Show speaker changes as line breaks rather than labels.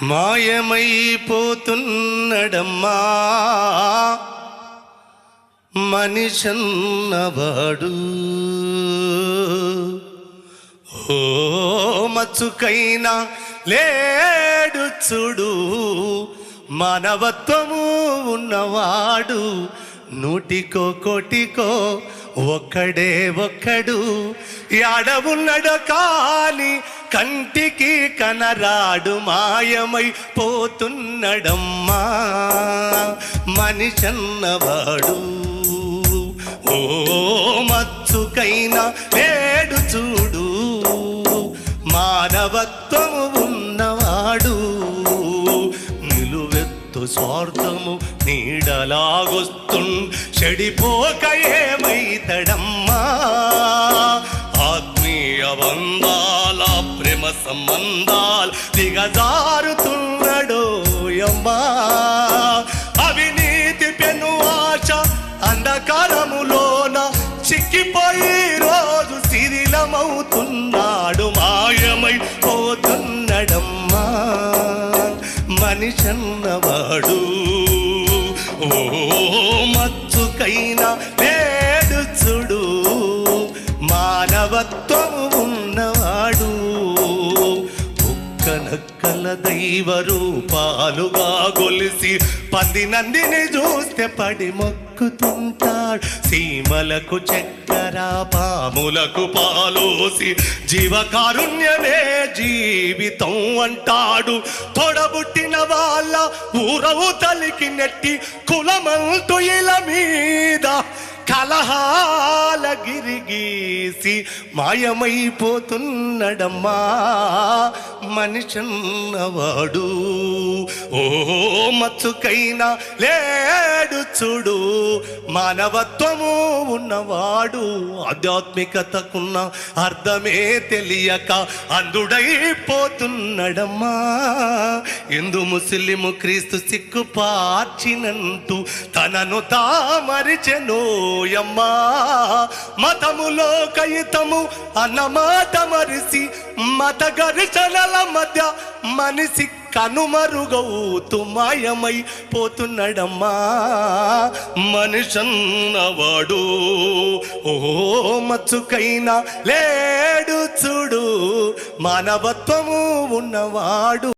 మాయమైపోతున్నడమ్మా మనిషన్నవాడు. ఓ మచ్చుకైనా లేడు చూడు, మానవత్వము ఉన్నవాడు. నూటికో కోటికో ఒక్కడే ఒక్కడు, యాడవున్నడో కాని కంటికి కనరాడు. మాయమైపోతున్నడమ్మా మనిషన్నవాడు. ఓ మచ్చుకైనా లేడు చూడు, మానవత్వము ఉన్నవాడు. నిలువెత్తు స్వార్థము నీడలాగొస్తుండు, చెడిపోక ఏమైతడమ్మా. ఆత్మీయ బంధాల ప్రేమ సంబంధాలు దిగజారుతున్నాడో యమ్మా. అవినీతి పెను ఆశ అంధకారములోన చిక్కిపోయి రోజు శిథిలమవుతున్నాడు. మాయమైపోతున్నడమ్మా మనిషన్నవాడు. ఓ మచ్చుకైనా లేడు చూడు, మానవత్వము ఉన్నవాడు. నక్కల దైవ రూపాలుగా గొలిసి పందినందిని చూస్తే పడి మొక్కుతుంటాడు. సీమలకు చక్కెర పాములకు పాలోసి జీవకారుణ్యమే జీవితం అంటాడు. తొడబుట్టిన వాళ్ళ ఊరవు తలికి నెట్టి కులమంటూ ఇల మీద కలహాల గిరిగీసి మాయమైపోతున్నడమ్మా మనిషన్నవాడు. ఓ మచ్చుకైనా లేడు చూడు, మానవత్వము ఉన్నవాడు. ఆధ్యాత్మికతకున్న అర్థమే తెలియక అంధుడైపోతున్నడమ్మా. హిందూ ముస్లిము క్రీస్తు సిక్కు పార్చినంటూ తనను తామరిచెనోయమ్మా. మతములో కయితము అన్నమాట మరిసి మత ఘర్షణల మధ్య మనిషి కనుమరుగవుతూ మాయమైపోతున్నడమ్మా మనిషన్నవాడు. ఓ మచ్చుకైనా లేడు చూడు, మానవత్వము ఉన్నవాడు.